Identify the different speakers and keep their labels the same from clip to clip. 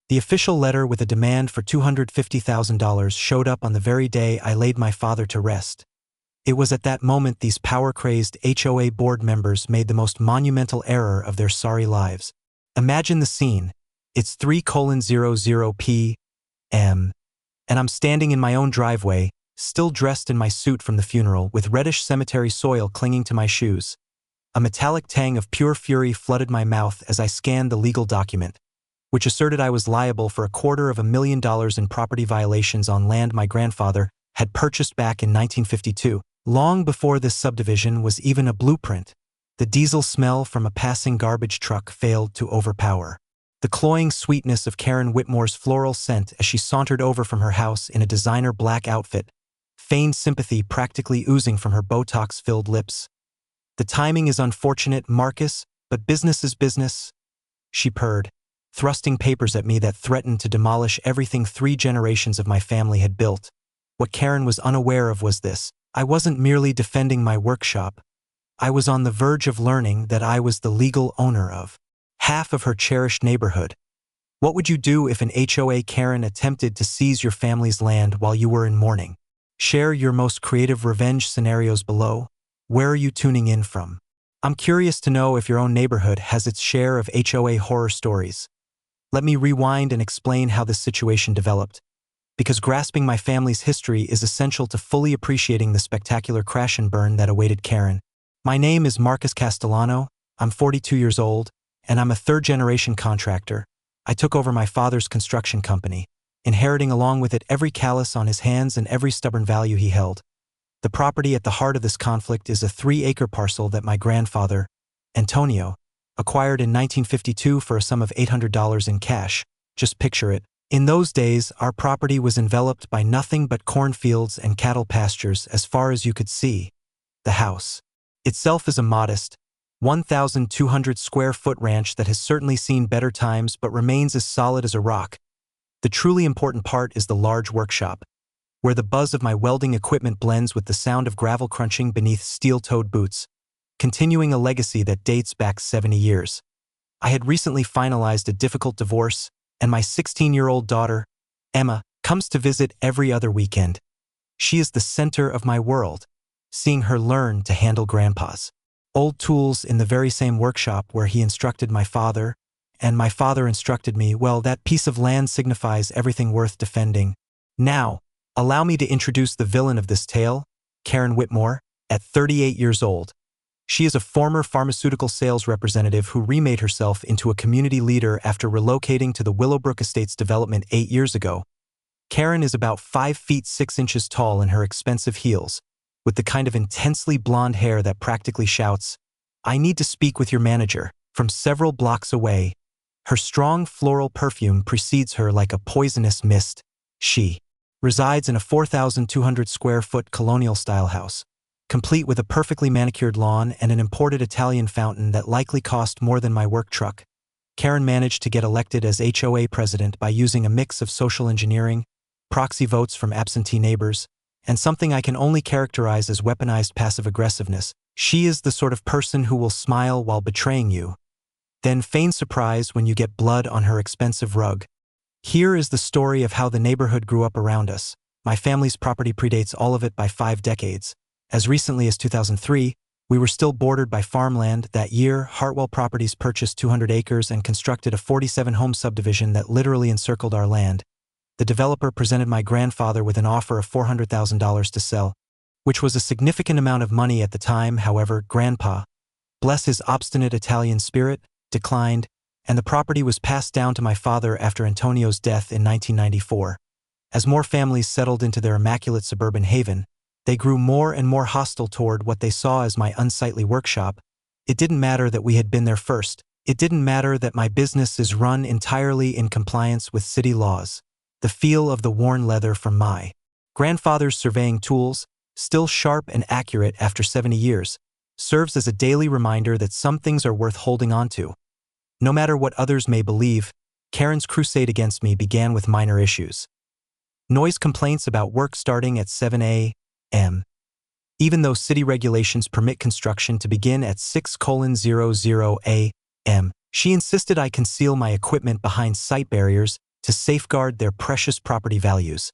Speaker 1: The official letter with a demand for $250,000 showed up on the very day I laid my father to rest. It was at that moment these power-crazed HOA board members made the most monumental error of their sorry lives. Imagine the scene. It's 3:00 p.m. and I'm standing in my own driveway, still dressed in my suit from the funeral, with reddish cemetery soil clinging to my shoes. A metallic tang of pure fury flooded my mouth as I scanned the legal document, which asserted I was liable for $250,000 in property violations on land my grandfather had purchased back in 1952, long before this subdivision was even a blueprint. The diesel smell from a passing garbage truck failed to overpower the cloying sweetness of Karen Whitmore's floral scent as she sauntered over from her house in a designer black outfit, feigned sympathy practically oozing from her Botox-filled lips. "The timing is unfortunate, Marcus, but business is business," she purred, thrusting papers at me that threatened to demolish everything 3 generations of my family had built. What Karen was unaware of was this: I wasn't merely defending my workshop. I was on the verge of learning that I was the legal owner of half of her cherished neighborhood. What would you do if an HOA Karen attempted to seize your family's land while you were in mourning? Share your most creative revenge scenarios below. Where are you tuning in from? I'm curious to know if your own neighborhood has its share of HOA horror stories. Let me rewind and explain how this situation developed, because grasping my family's history is essential to fully appreciating the spectacular crash and burn that awaited Karen. My name is Marcus Castellano, I'm 42 years old, and I'm a third-generation contractor. I took over my father's construction company, inheriting along with it every callus on his hands and every stubborn value he held. The property at the heart of this conflict is a 3-acre parcel that my grandfather, Antonio, acquired in 1952 for a sum of $800 in cash. Just picture it. In those days, our property was enveloped by nothing but cornfields and cattle pastures as far as you could see. The house itself is a modest, 1,200 square foot ranch that has certainly seen better times but remains as solid as a rock. The truly important part is the large workshop, where the buzz of my welding equipment blends with the sound of gravel crunching beneath steel-toed boots, continuing a legacy that dates back 70 years. I had recently finalized a difficult divorce, and my 16-year-old daughter, Emma, comes to visit every other weekend. She is the center of my world, seeing her learn to handle Grandpa's old tools in the very same workshop where he instructed my father, and my father instructed me. Well, that piece of land signifies everything worth defending. Now, allow me to introduce the villain of this tale, Karen Whitmore, at 38 years old. She is a former pharmaceutical sales representative who remade herself into a community leader after relocating to the Willowbrook Estates development 8 years ago. Karen is about 5 feet 6 inches tall in her expensive heels, with the kind of intensely blonde hair that practically shouts, "I need to speak with your manager," from several blocks away. Her strong floral perfume precedes her like a poisonous mist. She resides in a 4,200 square foot colonial-style house, complete with a perfectly manicured lawn and an imported Italian fountain that likely cost more than my work truck. Karen managed to get elected as HOA president by using a mix of social engineering, proxy votes from absentee neighbors, and something I can only characterize as weaponized passive-aggressiveness. She is the sort of person who will smile while betraying you, then feign surprise when you get blood on her expensive rug. Here is the story of how the neighborhood grew up around us. My family's property predates all of it by 5 decades. As recently as 2003, we were still bordered by farmland. That year, Hartwell Properties purchased 200 acres and constructed a 47-home subdivision that literally encircled our land. The developer presented my grandfather with an offer of $400,000 to sell, which was a significant amount of money at the time. However, Grandpa, bless his obstinate Italian spirit, declined, and the property was passed down to my father after Antonio's death in 1994. As more families settled into their immaculate suburban haven, they grew more and more hostile toward what they saw as my unsightly workshop. It didn't matter that we had been there first. It didn't matter that my business is run entirely in compliance with city laws. The feel of the worn leather from my grandfather's surveying tools, still sharp and accurate after 70 years, serves as a daily reminder that some things are worth holding on to. No matter what others may believe, Karen's crusade against me began with minor issues. Noise complaints about work starting at 7 a.m. Even though city regulations permit construction to begin at 6:00 a.m., she insisted I conceal my equipment behind site barriers to safeguard their precious property values.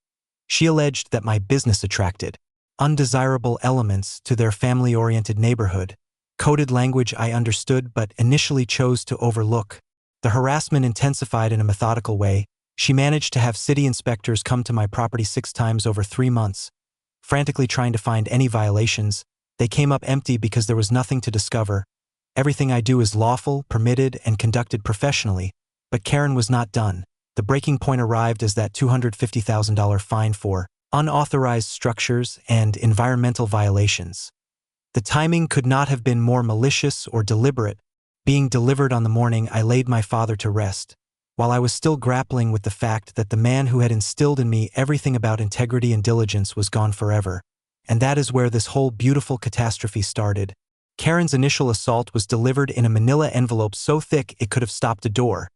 Speaker 1: She alleged that my business attracted undesirable elements to their family-oriented neighborhood, coded language I understood but initially chose to overlook. The harassment intensified in a methodical way. She managed to have city inspectors come to my property 6 times over 3 months, frantically trying to find any violations. They came up empty because there was nothing to discover. Everything I do is lawful, permitted, and conducted professionally, but Karen was not done. The breaking point arrived as that $250,000 fine for unauthorized structures and environmental violations. The timing could not have been more malicious or deliberate, being delivered on the morning I laid my father to rest, while I was still grappling with the fact that the man who had instilled in me everything about integrity and diligence was gone forever. And that is where this whole beautiful catastrophe started. Karen's initial assault was delivered in a manila envelope so thick it could have stopped a door.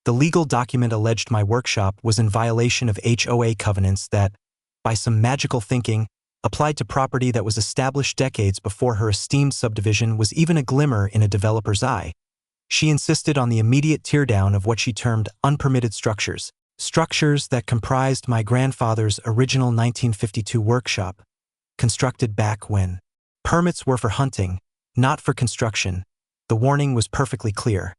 Speaker 1: The legal document alleged my workshop was in violation of HOA covenants that, by some magical thinking, applied to property that was established decades before her esteemed subdivision was even a glimmer in a developer's eye. She insisted on the immediate teardown of what she termed unpermitted structures, structures that comprised my grandfather's original 1952 workshop, constructed back when permits were for hunting, not for construction. The warning was perfectly clear.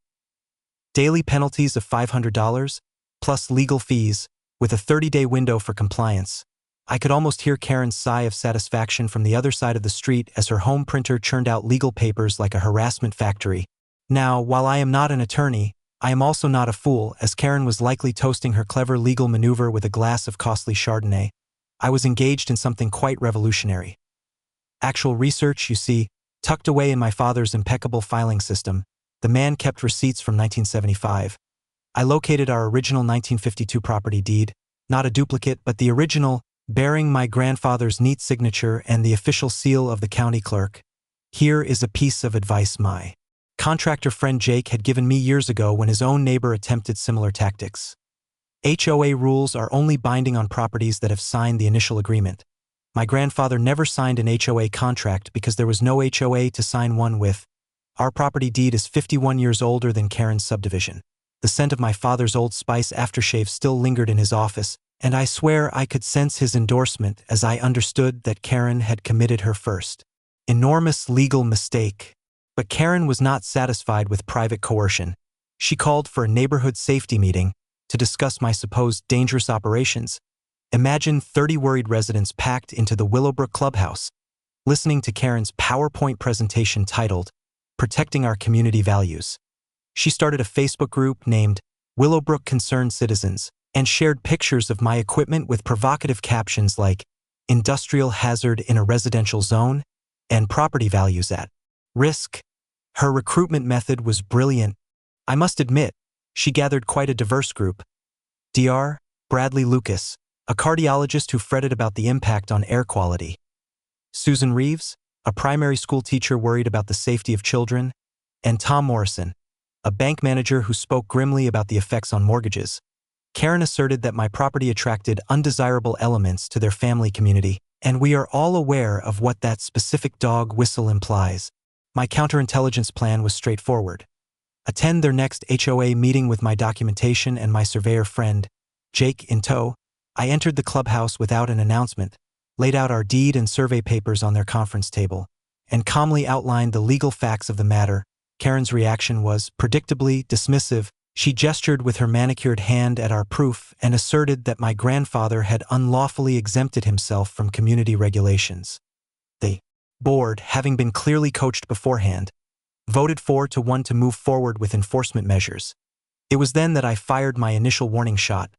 Speaker 1: Daily penalties of $500, plus legal fees, with a 30-day window for compliance. I could almost hear Karen's sigh of satisfaction from the other side of the street as her home printer churned out legal papers like a harassment factory. Now, while I am not an attorney, I am also not a fool, as Karen was likely toasting her clever legal maneuver with a glass of costly Chardonnay. I was engaged in something quite revolutionary. Actual research, you see, tucked away in my father's impeccable filing system. The man kept receipts from 1975. I located our original 1952 property deed, not a duplicate but the original, bearing my grandfather's neat signature and the official seal of the county clerk. Here is a piece of advice my contractor friend Jake had given me years ago when his own neighbor attempted similar tactics. HOA rules are only binding on properties that have signed the initial agreement. My grandfather never signed an HOA contract because there was no HOA to sign one with. Our property deed is 51 years older than Karen's subdivision. The scent of my father's Old Spice aftershave still lingered in his office, and I swear I could sense his endorsement as I understood that Karen had committed her first enormous legal mistake. But Karen was not satisfied with private coercion. She called for a neighborhood safety meeting to discuss my supposed dangerous operations. Imagine 30 worried residents packed into the Willowbrook Clubhouse, listening to Karen's PowerPoint presentation titled, Protecting Our Community Values. She started a Facebook group named Willowbrook Concerned Citizens and shared pictures of my equipment with provocative captions like industrial hazard in a residential zone and property values at risk. Her recruitment method was brilliant. I must admit, she gathered quite a diverse group. Dr. Bradley Lucas, a cardiologist who fretted about the impact on air quality. Susan Reeves, a primary school teacher worried about the safety of children. And Tom Morrison, a bank manager who spoke grimly about the effects on mortgages. Karen asserted that my property attracted undesirable elements to their family community, and we are all aware of what that specific dog whistle implies. My counterintelligence plan was straightforward. Attend their next HOA meeting with my documentation and my surveyor friend, Jake, in tow. I entered the clubhouse without an announcement, laid out our deed and survey papers on their conference table, and calmly outlined the legal facts of the matter. Karen's reaction was, predictably, dismissive. She gestured with her manicured hand at our proof and asserted that my grandfather had unlawfully exempted himself from community regulations. The board, having been clearly coached beforehand, voted 4-1 to move forward with enforcement measures. It was then that I fired my initial warning shot.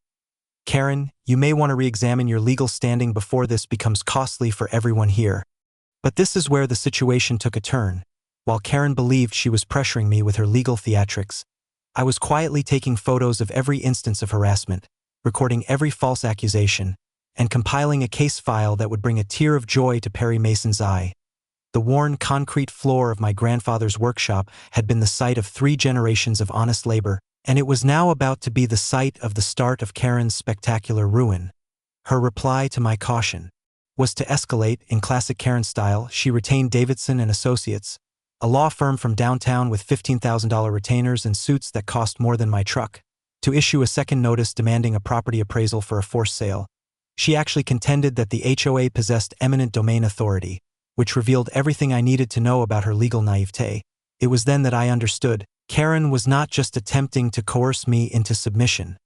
Speaker 1: Karen, you may want to re-examine your legal standing before this becomes costly for everyone here. But this is where the situation took a turn. While Karen believed she was pressuring me with her legal theatrics, I was quietly taking photos of every instance of harassment, recording every false accusation, and compiling a case file that would bring a tear of joy to Perry Mason's eye. The worn concrete floor of my grandfather's workshop had been the site of 3 generations of honest labor, and it was now about to be the site of the start of Karen's spectacular ruin. Her reply to my caution was to escalate. In classic Karen style, she retained Davidson and Associates, a law firm from downtown with $15,000 retainers and suits that cost more than my truck, to issue a second notice demanding a property appraisal for a forced sale. She actually contended that the HOA possessed eminent domain authority, which revealed everything I needed to know about her legal naivete. It was then that I understood. Karen was not just attempting to coerce me into submission.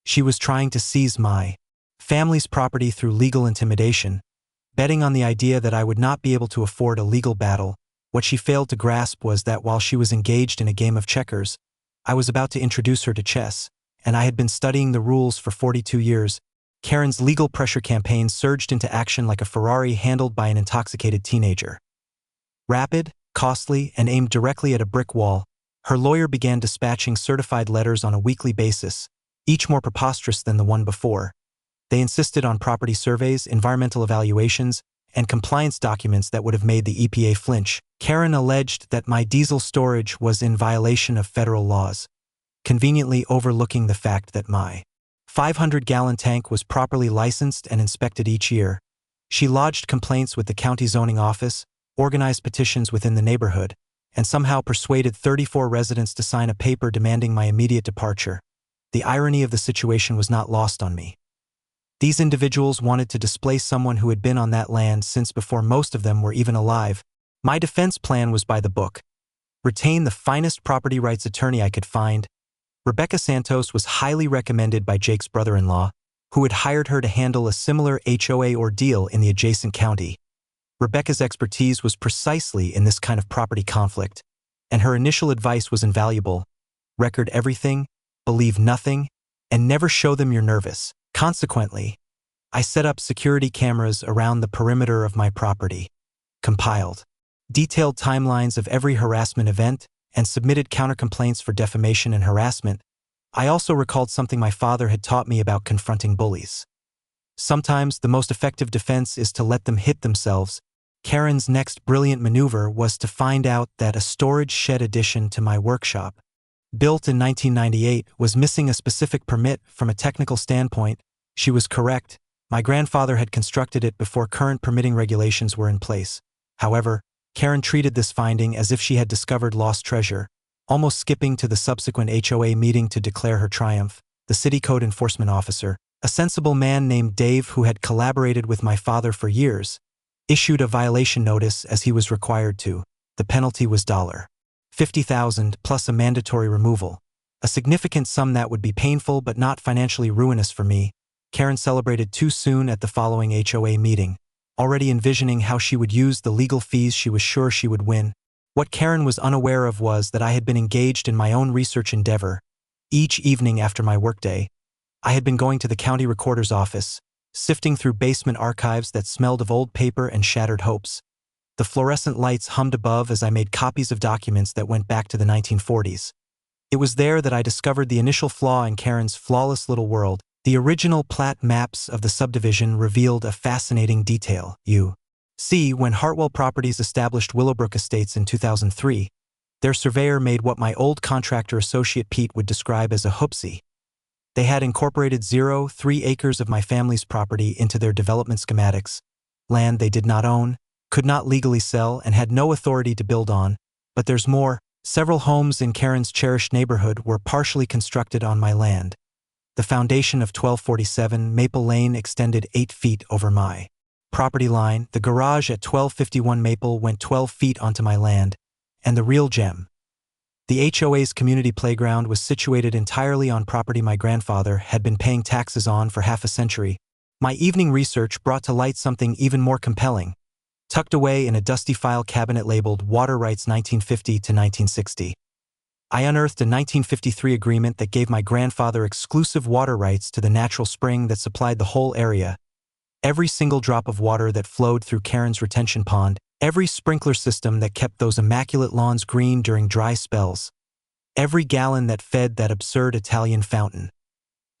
Speaker 1: She was trying to seize my family's property through legal intimidation, betting on the idea that I would not be able to afford a legal battle. What she failed to grasp was that while she was engaged in a game of checkers, I was about to introduce her to chess, and I had been studying the rules for 42 years. Karen's legal pressure campaign surged into action like a Ferrari handled by an intoxicated teenager. Rapid, costly, and aimed directly at a brick wall, her lawyer began dispatching certified letters on a weekly basis, each more preposterous than the one before. They insisted on property surveys, environmental evaluations, and compliance documents that would have made the EPA flinch. Karen alleged that my diesel storage was in violation of federal laws, conveniently overlooking the fact that my 500-gallon tank was properly licensed and inspected each year. She lodged complaints with the county zoning office, organized petitions within the neighborhood, and somehow persuaded 34 residents to sign a paper demanding my immediate departure. The irony of the situation was not lost on me. These individuals wanted to displace someone who had been on that land since before most of them were even alive. My defense plan was by the book. Retain the finest property rights attorney I could find. Rebecca Santos was highly recommended by Jake's brother-in-law, who had hired her to handle a similar HOA ordeal in the adjacent county. Rebecca's expertise was precisely in this kind of property conflict, and her initial advice was invaluable. Record everything, believe nothing, and never show them you're nervous. Consequently, I set up security cameras around the perimeter of my property, compiled detailed timelines of every harassment event, and submitted countercomplaints for defamation and harassment. I also recalled something my father had taught me about confronting bullies. Sometimes the most effective defense is to let them hit themselves. Karen's next brilliant maneuver was to find out that a storage shed addition to my workshop, built in 1998, was missing a specific permit. From a technical standpoint, she was correct. My grandfather had constructed it before current permitting regulations were in place. However, Karen treated this finding as if she had discovered lost treasure, almost skipping to the subsequent HOA meeting to declare her triumph. The city code enforcement officer, a sensible man named Dave who had collaborated with my father for years, issued a violation notice as he was required to. The penalty was $50,000 plus a mandatory removal, a significant sum that would be painful but not financially ruinous for me. Karen celebrated too soon at the following HOA meeting, already envisioning how she would use the legal fees she was sure she would win. What Karen was unaware of was that I had been engaged in my own research endeavor. Each evening after my workday, I had been going to the county recorder's office, sifting through basement archives that smelled of old paper and shattered hopes. The fluorescent lights hummed above as I made copies of documents that went back to the 1940s. It was there that I discovered the initial flaw in Karen's flawless little world. The original plat maps of the subdivision revealed a fascinating detail. You see, when Hartwell Properties established Willowbrook Estates in 2003, their surveyor made what my old contractor associate Pete would describe as a hoopsie. They had incorporated 0.3 acres of my family's property into their development schematics, land they did not own, could not legally sell, and had no authority to build on. But there's more. Several homes in Karen's cherished neighborhood were partially constructed on my land. The foundation of 1247 Maple Lane extended 8 feet over my property line. The garage at 1251 Maple went 12 feet onto my land. And the real gem. The HOA's community playground was situated entirely on property my grandfather had been paying taxes on for half a century. My evening research brought to light something even more compelling. Tucked away in a dusty file cabinet labeled Water Rights 1950 to 1960. I unearthed a 1953 agreement that gave my grandfather exclusive water rights to the natural spring that supplied the whole area. Every single drop of water that flowed through Karen's retention pond, every sprinkler system that kept those immaculate lawns green during dry spells, every gallon that fed that absurd Italian fountain.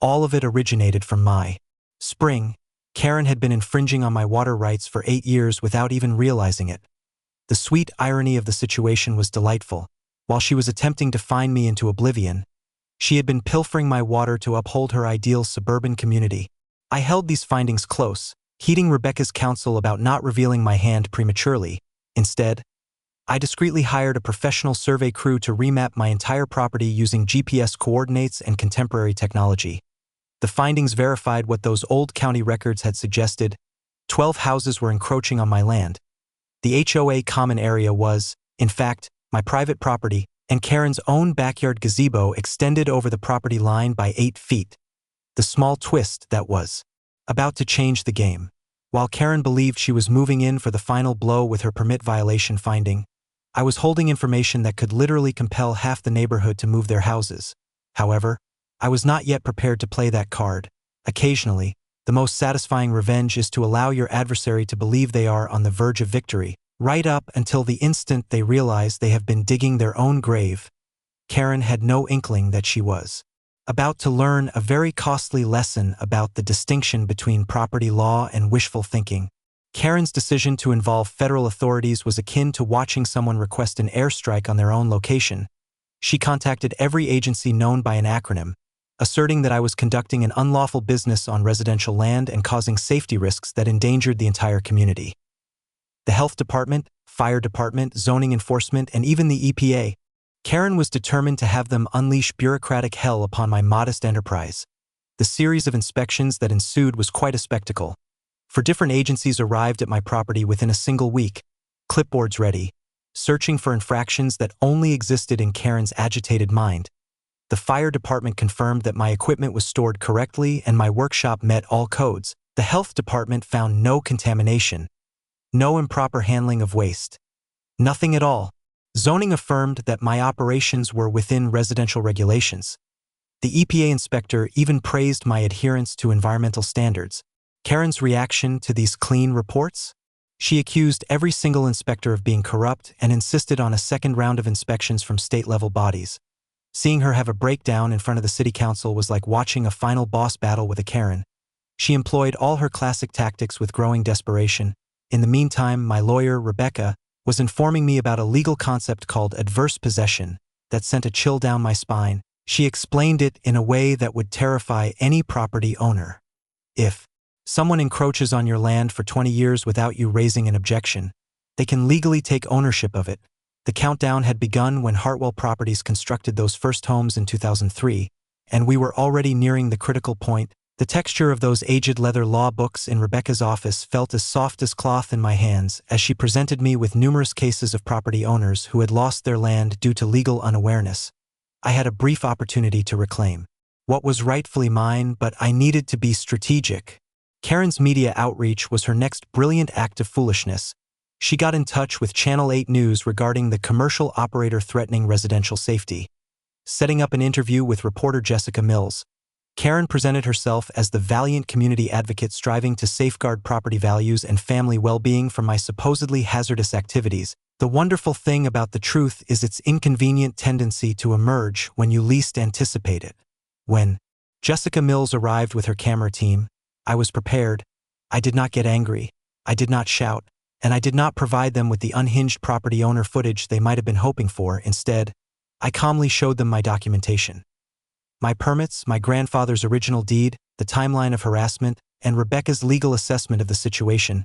Speaker 1: All of it originated from my spring. Karen had been infringing on my water rights for 8 years without even realizing it. The sweet irony of the situation was delightful. While she was attempting to fine me into oblivion, she had been pilfering my water to uphold her ideal suburban community. I held these findings close, heeding Rebecca's counsel about not revealing my hand prematurely. Instead, I discreetly hired a professional survey crew to remap my entire property using GPS coordinates and contemporary technology. The findings verified what those old county records had suggested. 12 houses were encroaching on my land. The HOA common area was, in fact, my private property, and Karen's own backyard gazebo extended over the property line by 8 feet. The small twist that was about to change the game. While Karen believed she was moving in for the final blow with her permit violation finding, I was holding information that could literally compel half the neighborhood to move their houses. However, I was not yet prepared to play that card. Occasionally, the most satisfying revenge is to allow your adversary to believe they are on the verge of victory, right up until the instant they realize they have been digging their own grave. Karen had no inkling that she was about to learn a very costly lesson about the distinction between property law and wishful thinking. Karen's decision to involve federal authorities was akin to watching someone request an airstrike on their own location. She contacted every agency known by an acronym, asserting that I was conducting an unlawful business on residential land and causing safety risks that endangered the entire community. The health department, fire department, zoning enforcement, and even the EPA. Karen was determined to have them unleash bureaucratic hell upon my modest enterprise. The series of inspections that ensued was quite a spectacle. For different agencies arrived at my property within a single week, clipboards ready, searching for infractions that only existed in Karen's agitated mind. The fire department confirmed that my equipment was stored correctly and my workshop met all codes. The health department found no contamination, no improper handling of waste. Nothing at all. Zoning affirmed that my operations were within residential regulations. The EPA inspector even praised my adherence to environmental standards. Karen's reaction to these clean reports? She accused every single inspector of being corrupt and insisted on a second round of inspections from state-level bodies. Seeing her have a breakdown in front of the city council was like watching a final boss battle with a Karen. She employed all her classic tactics with growing desperation. In the meantime, my lawyer, Rebecca, was informing me about a legal concept called adverse possession that sent a chill down my spine. She explained it in a way that would terrify any property owner. If someone encroaches on your land for 20 years without you raising an objection, they can legally take ownership of it. The countdown had begun when Hartwell Properties constructed those first homes in 2003, and we were already nearing the critical point. The texture of those aged leather law books in Rebecca's office felt as soft as cloth in my hands as she presented me with numerous cases of property owners who had lost their land due to legal unawareness. I had a brief opportunity to reclaim what was rightfully mine, but I needed to be strategic. Karen's media outreach was her next brilliant act of foolishness. She got in touch with Channel 8 News regarding the commercial operator threatening residential safety. Setting up an interview with reporter Jessica Mills, Karen presented herself as the valiant community advocate striving to safeguard property values and family well-being from my supposedly hazardous activities. The wonderful thing about the truth is its inconvenient tendency to emerge when you least anticipate it. When Jessica Mills arrived with her camera team, I was prepared. I did not get angry. I did not shout. And I did not provide them with the unhinged property owner footage they might have been hoping for. Instead, I calmly showed them my documentation. My permits, my grandfather's original deed, the timeline of harassment, and Rebecca's legal assessment of the situation.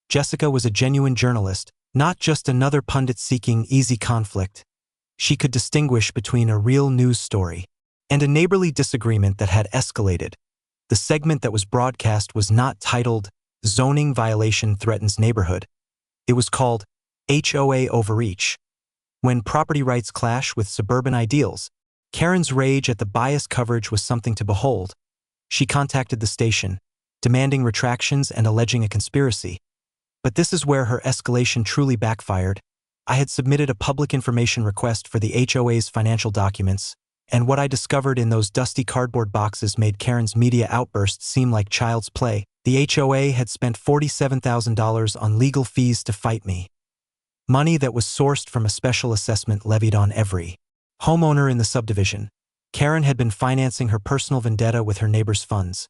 Speaker 1: Jessica was a genuine journalist, not just another pundit seeking easy conflict. She could distinguish between a real news story and a neighborly disagreement that had escalated. The segment that was broadcast was not titled, "Zoning Violation Threatens Neighborhood." It was called, "HOA Overreach." When property rights clash with suburban ideals, Karen's rage at the biased coverage was something to behold. She contacted the station, demanding retractions and alleging a conspiracy. But this is where her escalation truly backfired. I had submitted a public information request for the HOA's financial documents, and what I discovered in those dusty cardboard boxes made Karen's media outburst seem like child's play. The HOA had spent $47,000 on legal fees to fight me. Money that was sourced from a special assessment levied on every homeowner in the subdivision. Karen had been financing her personal vendetta with her neighbors' funds,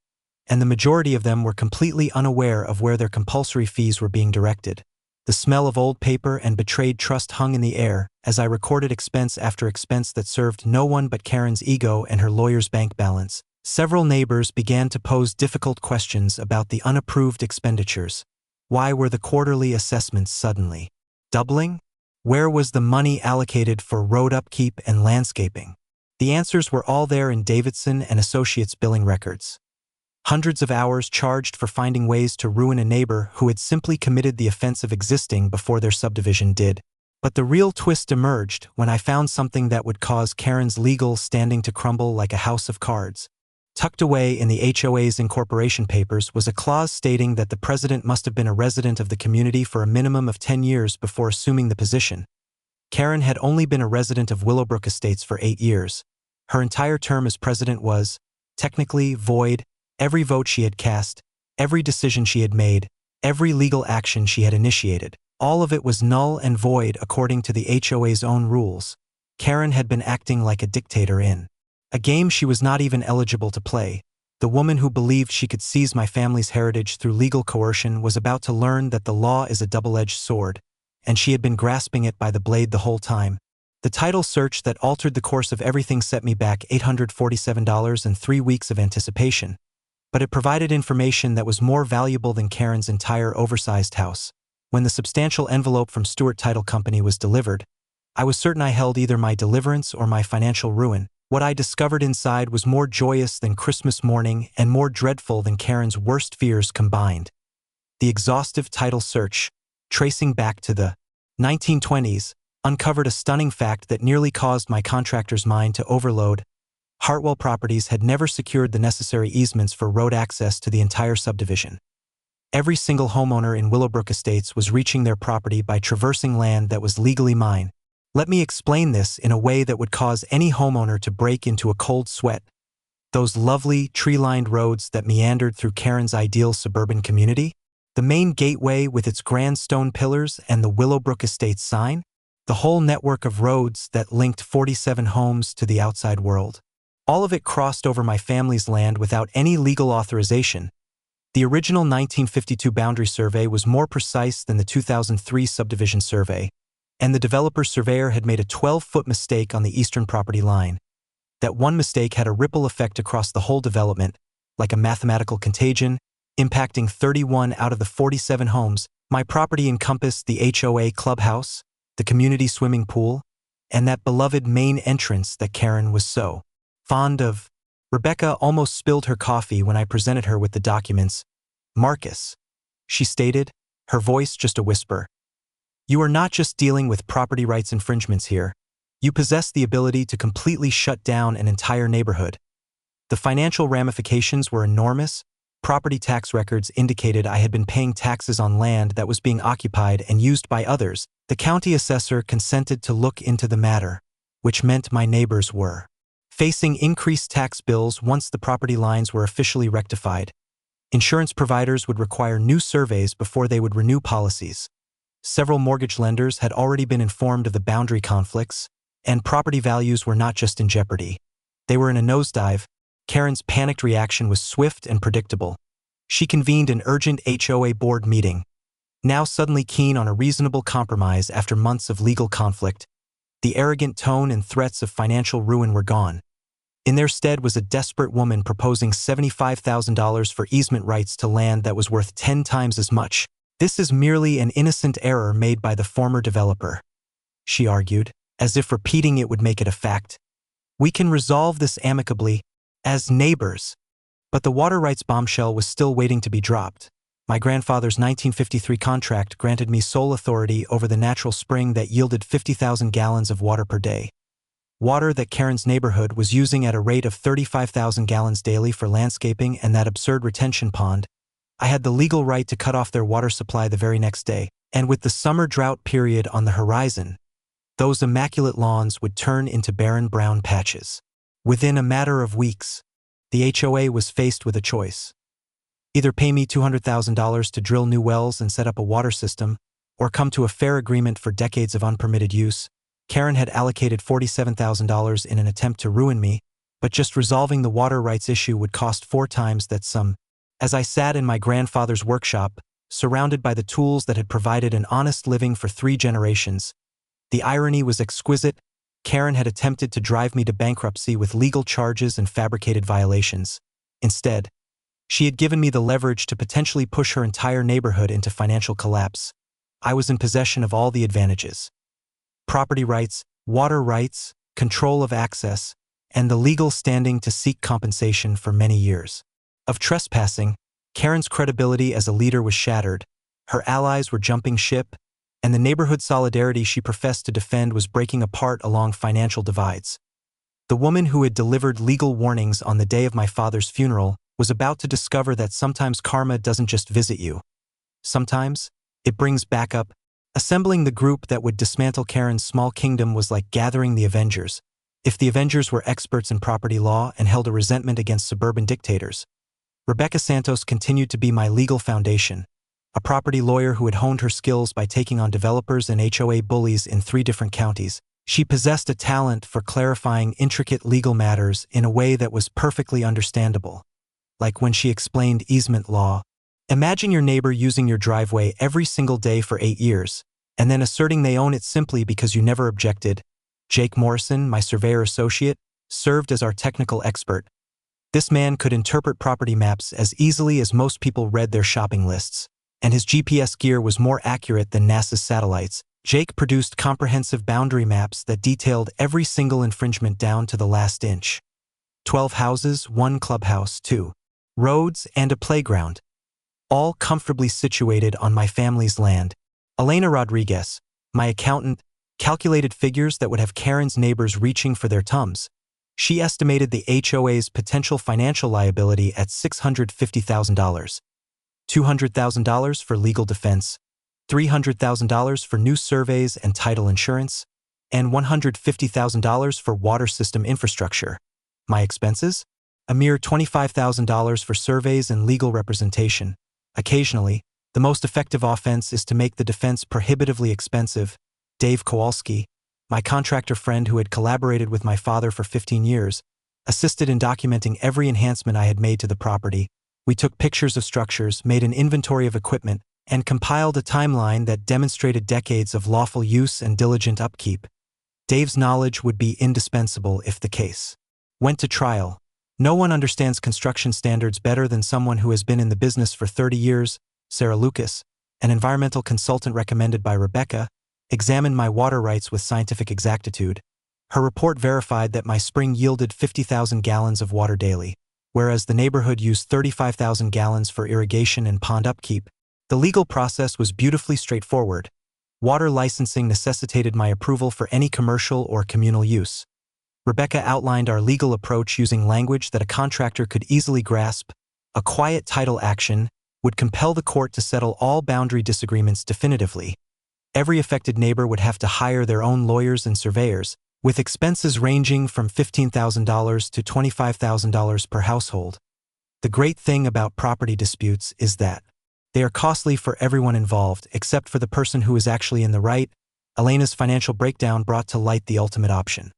Speaker 1: and the majority of them were completely unaware of where their compulsory fees were being directed. The smell of old paper and betrayed trust hung in the air as I recorded expense after expense that served no one but Karen's ego and her lawyer's bank balance. Several neighbors began to pose difficult questions about the unapproved expenditures. Why were the quarterly assessments suddenly doubling? Where was the money allocated for road upkeep and landscaping? The answers were all there in Davidson and Associates billing records. Hundreds of hours charged for finding ways to ruin a neighbor who had simply committed the offense of existing before their subdivision did. But the real twist emerged when I found something that would cause Karen's legal standing to crumble like a house of cards. Tucked away in the HOA's incorporation papers was a clause stating that the president must have been a resident of the community for a minimum of 10 years before assuming the position. Karen had only been a resident of Willowbrook Estates for 8 years. Her entire term as president was, technically, void. Every vote she had cast, every decision she had made, every legal action she had initiated, all of it was null and void according to the HOA's own rules. Karen had been acting like a dictator in a game she was not even eligible to play. The woman who believed she could seize my family's heritage through legal coercion was about to learn that the law is a double-edged sword, and she had been grasping it by the blade the whole time. The title search that altered the course of everything set me back $847 and 3 weeks of anticipation. But it provided information that was more valuable than Karen's entire oversized house. When the substantial envelope from Stewart Title Company was delivered, I was certain I held either my deliverance or my financial ruin. What I discovered inside was more joyous than Christmas morning and more dreadful than Karen's worst fears combined. The exhaustive title search, tracing back to the 1920s, uncovered a stunning fact that nearly caused my contractor's mind to overload. Hartwell Properties had never secured the necessary easements for road access to the entire subdivision. Every single homeowner in Willowbrook Estates was reaching their property by traversing land that was legally mine. Let me explain this in a way that would cause any homeowner to break into a cold sweat. Those lovely, tree-lined roads that meandered through Karen's ideal suburban community, the main gateway with its grand stone pillars and the Willowbrook Estates sign, the whole network of roads that linked 47 homes to the outside world. All of it crossed over my family's land without any legal authorization. The original 1952 boundary survey was more precise than the 2003 subdivision survey, and the developer's surveyor had made a 12-foot mistake on the eastern property line. That one mistake had a ripple effect across the whole development, like a mathematical contagion, impacting 31 out of the 47 homes. My property encompassed the HOA clubhouse, the community swimming pool, and that beloved main entrance that Karen was so fond of. Rebecca almost spilled her coffee when I presented her with the documents. "Marcus," she stated, her voice just a whisper, "you are not just dealing with property rights infringements here. You possess the ability to completely shut down an entire neighborhood." The financial ramifications were enormous. Property tax records indicated I had been paying taxes on land that was being occupied and used by others. The county assessor consented to look into the matter, which meant my neighbors were facing increased tax bills once the property lines were officially rectified. Insurance providers would require new surveys before they would renew policies. Several mortgage lenders had already been informed of the boundary conflicts, and property values were not just in jeopardy. They were in a nosedive. Karen's panicked reaction was swift and predictable. She convened an urgent HOA board meeting. Now suddenly keen on a reasonable compromise after months of legal conflict, the arrogant tone and threats of financial ruin were gone. In their stead was a desperate woman proposing $75,000 for easement rights to land that was worth 10 times as much. "This is merely an innocent error made by the former developer," she argued, as if repeating it would make it a fact. "We can resolve this amicably, as neighbors." But the water rights bombshell was still waiting to be dropped. My grandfather's 1953 contract granted me sole authority over the natural spring that yielded 50,000 gallons of water per day. Water that Karen's neighborhood was using at a rate of 35,000 gallons daily for landscaping and that absurd retention pond. I had the legal right to cut off their water supply the very next day, and with the summer drought period on the horizon, those immaculate lawns would turn into barren brown patches. Within a matter of weeks, the HOA was faced with a choice. Either pay me $200,000 to drill new wells and set up a water system, or come to a fair agreement for decades of unpermitted use. Karen had allocated $47,000 in an attempt to ruin me, but just resolving the water rights issue would cost 4 times that sum. As I sat in my grandfather's workshop, surrounded by the tools that had provided an honest living for 3 generations, the irony was exquisite. Karen had attempted to drive me to bankruptcy with legal charges and fabricated violations. Instead, she had given me the leverage to potentially push her entire neighborhood into financial collapse. I was in possession of all the advantages. property rights, water rights, control of access, and the legal standing to seek compensation for many years of trespassing. Karen's credibility as a leader was shattered, her allies were jumping ship, and the neighborhood solidarity she professed to defend was breaking apart along financial divides. The woman who had delivered legal warnings on the day of my father's funeral was about to discover that sometimes karma doesn't just visit you. Sometimes, it brings backup. Assembling the group that would dismantle Karen's small kingdom was like gathering the Avengers. If the Avengers were experts in property law and held a resentment against suburban dictators, Rebecca Santos continued to be my legal foundation, a property lawyer who had honed her skills by taking on developers and HOA bullies in 3 different counties. She possessed a talent for clarifying intricate legal matters in a way that was perfectly understandable. Like when she explained easement law. Imagine your neighbor using your driveway every single day for 8 years, and then asserting they own it simply because you never objected. Jake Morrison, my surveyor associate, served as our technical expert. This man could interpret property maps as easily as most people read their shopping lists, and his GPS gear was more accurate than NASA's satellites. Jake produced comprehensive boundary maps that detailed every single infringement down to the last inch. 12 houses, 1 clubhouse, 2 roads, and a playground, all comfortably situated on my family's land. Elena Rodriguez, my accountant, calculated figures that would have Karen's neighbors reaching for their tums. She estimated the HOA's potential financial liability at $650,000. $200,000 for legal defense, $300,000 for new surveys and title insurance, and $150,000 for water system infrastructure. My expenses? A mere $25,000 for surveys and legal representation. Occasionally, the most effective offense is to make the defense prohibitively expensive. Dave Kowalski, my contractor friend who had collaborated with my father for 15 years, assisted in documenting every enhancement I had made to the property. We took pictures of structures, made an inventory of equipment, and compiled a timeline that demonstrated decades of lawful use and diligent upkeep. Dave's knowledge would be indispensable if the case went to trial. No one understands construction standards better than someone who has been in the business for 30 years. Sarah Lucas, an environmental consultant recommended by Rebecca, examined my water rights with scientific exactitude. Her report verified that my spring yielded 50,000 gallons of water daily, whereas the neighborhood used 35,000 gallons for irrigation and pond upkeep. The legal process was beautifully straightforward. Water licensing necessitated my approval for any commercial or communal use. Rebecca outlined our legal approach using language that a contractor could easily grasp. A quiet title action would compel the court to settle all boundary disagreements definitively. Every affected neighbor would have to hire their own lawyers and surveyors, with expenses ranging from $15,000 to $25,000 per household. The great thing about property disputes is that they are costly for everyone involved except for the person who is actually in the right. Elena's financial breakdown brought to light the ultimate option.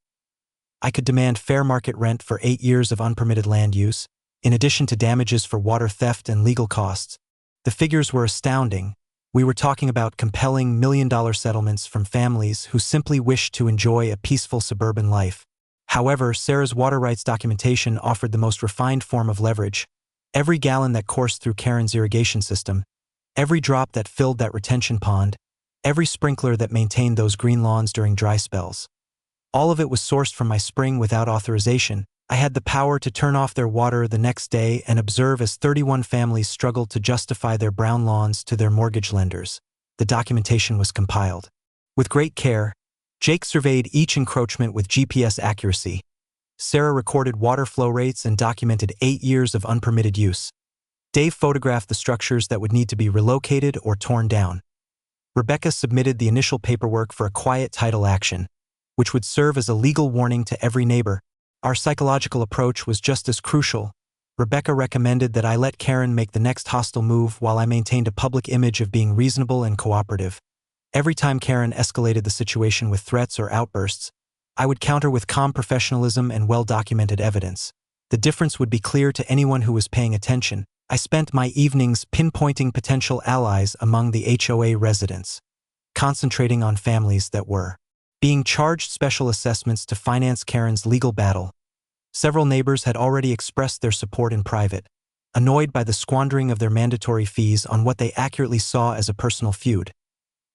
Speaker 1: I could demand fair market rent for 8 years of unpermitted land use, in addition to damages for water theft and legal costs. The figures were astounding. We were talking about compelling million-dollar settlements from families who simply wished to enjoy a peaceful suburban life. However, Sarah's water rights documentation offered the most refined form of leverage. Every gallon that coursed through Karen's irrigation system, every drop that filled that retention pond, every sprinkler that maintained those green lawns during dry spells. All of it was sourced from my spring without authorization. I had the power to turn off their water the next day and observe as 31 families struggled to justify their brown lawns to their mortgage lenders. The documentation was compiled. With great care, Jake surveyed each encroachment with GPS accuracy. Sarah recorded water flow rates and documented 8 years of unpermitted use. Dave photographed the structures that would need to be relocated or torn down. Rebecca submitted the initial paperwork for a quiet title action, which would serve as a legal warning to every neighbor. Our psychological approach was just as crucial. Rebecca recommended that I let Karen make the next hostile move while I maintained a public image of being reasonable and cooperative. Every time Karen escalated the situation with threats or outbursts, I would counter with calm professionalism and well-documented evidence. The difference would be clear to anyone who was paying attention. I spent my evenings pinpointing potential allies among the HOA residents, concentrating on families that were being charged special assessments to finance Karen's legal battle. Several neighbors had already expressed their support in private, annoyed by the squandering of their mandatory fees on what they accurately saw as a personal feud.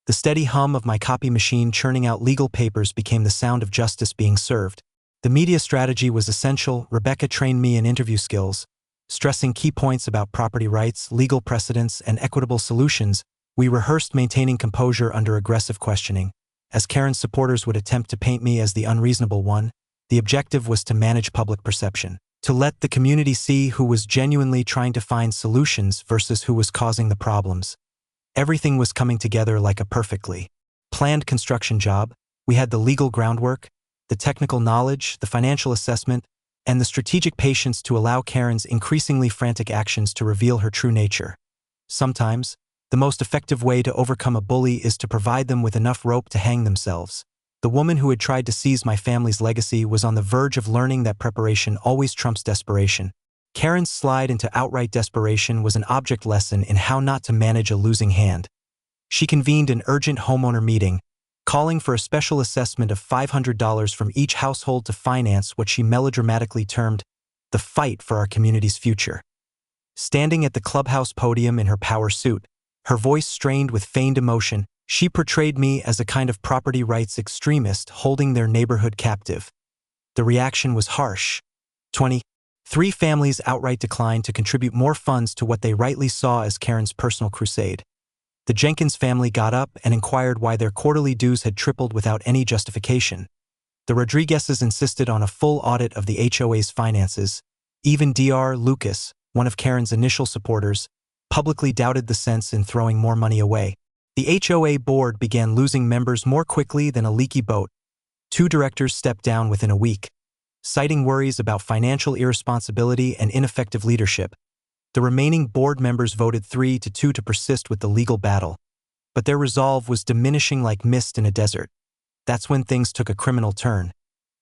Speaker 1: The steady hum of my copy machine churning out legal papers became the sound of justice being served. The media strategy was essential. Rebecca trained me in interview skills, stressing key points about property rights, legal precedents, and equitable solutions. We rehearsed maintaining composure under aggressive questioning. As Karen's supporters would attempt to paint me as the unreasonable one, the objective was to manage public perception, to let the community see who was genuinely trying to find solutions versus who was causing the problems. Everything was coming together like a perfectly planned construction job. We had the legal groundwork, the technical knowledge, the financial assessment, and the strategic patience to allow Karen's increasingly frantic actions to reveal her true nature. Sometimes, the most effective way to overcome a bully is to provide them with enough rope to hang themselves. The woman who had tried to seize my family's legacy was on the verge of learning that preparation always trumps desperation. Karen's slide into outright desperation was an object lesson in how not to manage a losing hand. She convened an urgent homeowner meeting, calling for a special assessment of $500 from each household to finance what she melodramatically termed the fight for our community's future. Standing at the Clubhouse podium in her power suit, her voice strained with feigned emotion, she portrayed me as a kind of property rights extremist holding their neighborhood captive. The reaction was harsh. 23 families outright declined to contribute more funds to what they rightly saw as Karen's personal crusade. The Jenkins family got up and inquired why their quarterly dues had tripled without any justification. The Rodriguezes insisted on a full audit of the HOA's finances. Even Dr. Lucas, one of Karen's initial supporters, publicly doubted the sense in throwing more money away. The HOA board began losing members more quickly than a leaky boat. 2 directors stepped down within a week, citing worries about financial irresponsibility and ineffective leadership. The remaining board members voted 3-2 to persist with the legal battle. But their resolve was diminishing like mist in a desert. That's when things took a criminal turn.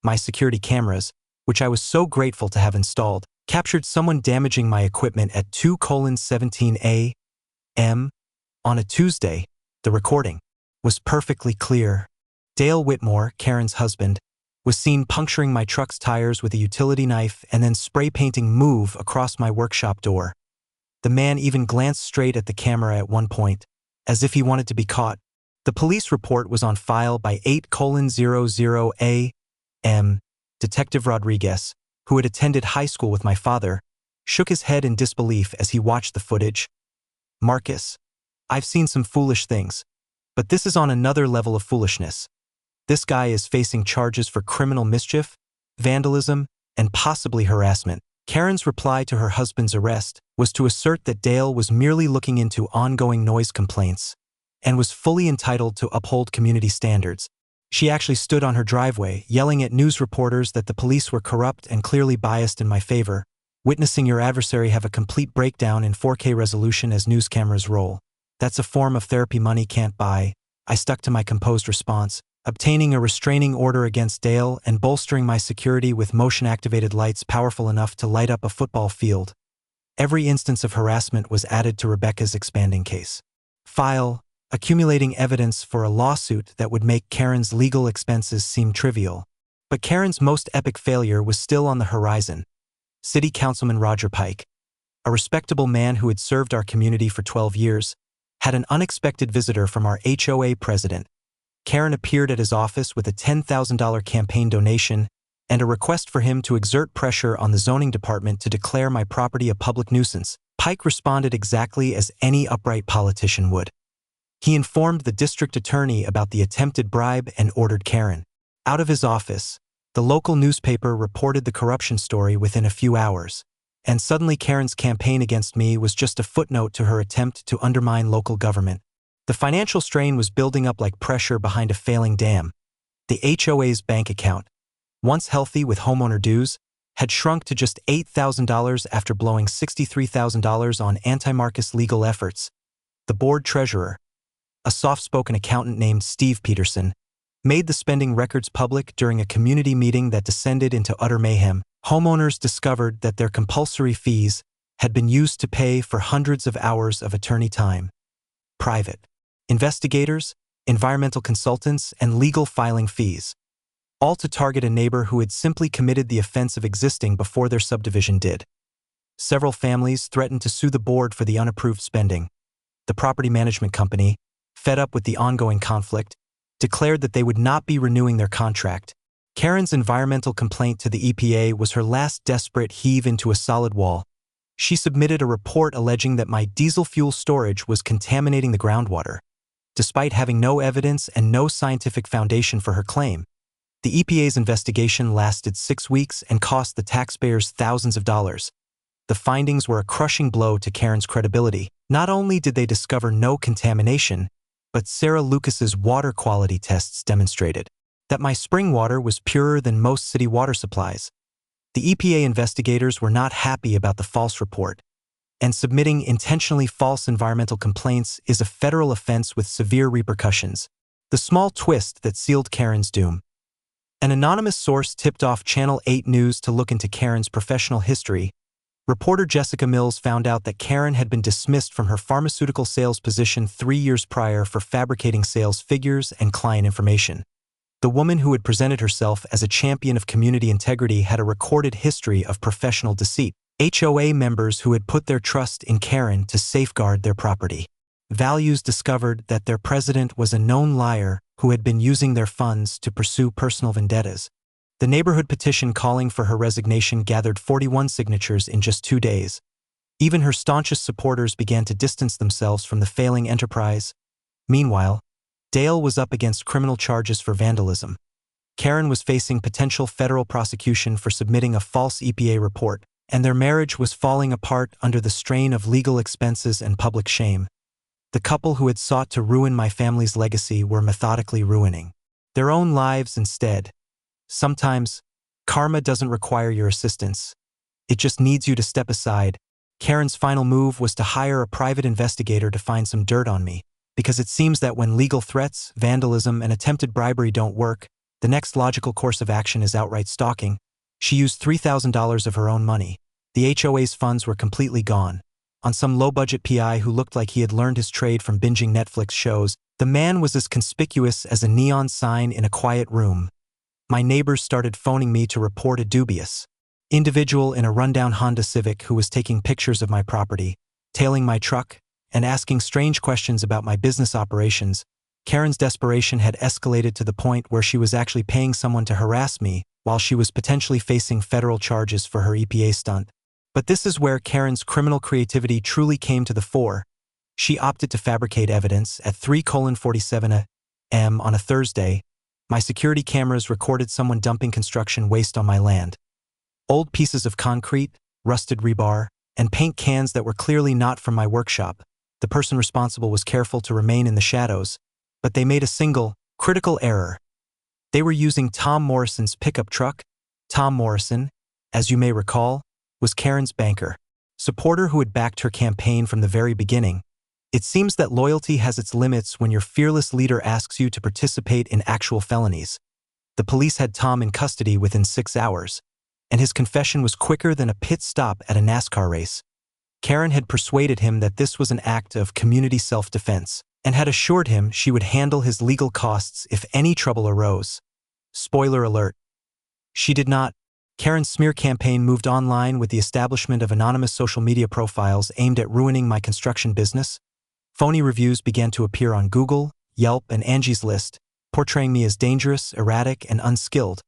Speaker 1: My security cameras, which I was so grateful to have installed, captured someone damaging my equipment at 2:17 a.m. on a Tuesday. The recording was perfectly clear. Dale Whitmore, Karen's husband, was seen puncturing my truck's tires with a utility knife and then spray painting "Move" across my workshop door. The man even glanced straight at the camera at one point, as if he wanted to be caught. The police report was on file by 8:00 a.m. Detective Rodriguez, who had attended high school with my father, shook his head in disbelief as he watched the footage. "Marcus, I've seen some foolish things, but this is on another level of foolishness. This guy is facing charges for criminal mischief, vandalism, and possibly harassment." Karen's reply to her husband's arrest was to assert that Dale was merely looking into ongoing noise complaints and was fully entitled to uphold community standards. She actually stood on her driveway, yelling at news reporters that the police were corrupt and clearly biased in my favor, witnessing your adversary have a complete breakdown in 4K resolution as news cameras roll. "That's a form of therapy money can't buy." I stuck to my composed response, obtaining a restraining order against Dale and bolstering my security with motion-activated lights powerful enough to light up a football field. Every instance of harassment was added to Rebecca's expanding case file, accumulating evidence for a lawsuit that would make Karen's legal expenses seem trivial. But Karen's most epic failure was still on the horizon. City Councilman Roger Pike, a respectable man who had served our community for 12 years, had an unexpected visitor from our HOA president. Karen appeared at his office with a $10,000 campaign donation and a request for him to exert pressure on the zoning department to declare my property a public nuisance. Pike responded exactly as any upright politician would. He informed the district attorney about the attempted bribe and ordered Karen out of his office. The local newspaper reported the corruption story within a few hours, and suddenly Karen's campaign against me was just a footnote to her attempt to undermine local government. The financial strain was building up like pressure behind a failing dam. The HOA's bank account, once healthy with homeowner dues, had shrunk to just $8,000 after blowing $63,000 on anti-Marcus legal efforts. The board treasurer, a soft-spoken accountant named Steve Peterson, made the spending records public during a community meeting that descended into utter mayhem. Homeowners discovered that their compulsory fees had been used to pay for hundreds of hours of attorney time. Private investigators, environmental consultants, and legal filing fees, all to target a neighbor who had simply committed the offense of existing before their subdivision did. Several families threatened to sue the board for the unapproved spending. The property management company, fed up with the ongoing conflict, declared that they would not be renewing their contract. Karen's environmental complaint to the EPA was her last desperate heave into a solid wall. She submitted a report alleging that my diesel fuel storage was contaminating the groundwater. Despite having no evidence and no scientific foundation for her claim, the EPA's investigation lasted 6 weeks and cost the taxpayers thousands of dollars. The findings were a crushing blow to Karen's credibility. Not only did they discover no contamination, but Sarah Lucas's water quality tests demonstrated that my spring water was purer than most city water supplies. The EPA investigators were not happy about the false report, and submitting intentionally false environmental complaints is a federal offense with severe repercussions. The small twist that sealed Karen's doom. An anonymous source tipped off Channel 8 News to look into Karen's professional history. Reporter Jessica Mills found out that Karen had been dismissed from her pharmaceutical sales position 3 years prior for fabricating sales figures and client information. The woman who had presented herself as a champion of community integrity had a recorded history of professional deceit. HOA members who had put their trust in Karen to safeguard their property. Values discovered that their president was a known liar who had been using their funds to pursue personal vendettas. The neighborhood petition calling for her resignation gathered 41 signatures in just 2 days. Even her staunchest supporters began to distance themselves from the failing enterprise. Meanwhile, Dale was up against criminal charges for vandalism. Karen was facing potential federal prosecution for submitting a false EPA report, and their marriage was falling apart under the strain of legal expenses and public shame. The couple who had sought to ruin my family's legacy were methodically ruining their own lives instead. Sometimes, karma doesn't require your assistance. It just needs you to step aside. Karen's final move was to hire a private investigator to find some dirt on me, because it seems that when legal threats, vandalism, and attempted bribery don't work, the next logical course of action is outright stalking. She used $3,000 of her own money. The HOA's funds were completely gone. On some low-budget PI who looked like he had learned his trade from binging Netflix shows, the man was as conspicuous as a neon sign in a quiet room. My neighbors started phoning me to report a dubious individual in a rundown Honda Civic who was taking pictures of my property, tailing my truck, and asking strange questions about my business operations. Karen's desperation had escalated to the point where she was actually paying someone to harass me while she was potentially facing federal charges for her EPA stunt. But this is where Karen's criminal creativity truly came to the fore. She opted to fabricate evidence at 3:47 a.m. on a Thursday. My security cameras recorded someone dumping construction waste on my land. Old pieces of concrete, rusted rebar, and paint cans that were clearly not from my workshop. The person responsible was careful to remain in the shadows, but they made a single, critical error. They were using Tom Morrison's pickup truck. Tom Morrison, as you may recall, was Karen's banker, supporter who had backed her campaign from the very beginning. It seems that loyalty has its limits when your fearless leader asks you to participate in actual felonies. The police had Tom in custody within 6 hours, and his confession was quicker than a pit stop at a NASCAR race. Karen had persuaded him that this was an act of community self-defense, and had assured him she would handle his legal costs if any trouble arose. Spoiler alert. She did not. Karen's smear campaign moved online with the establishment of anonymous social media profiles aimed at ruining my construction business. Phony reviews began to appear on Google, Yelp, and Angie's List, portraying me as dangerous, erratic, and unskilled.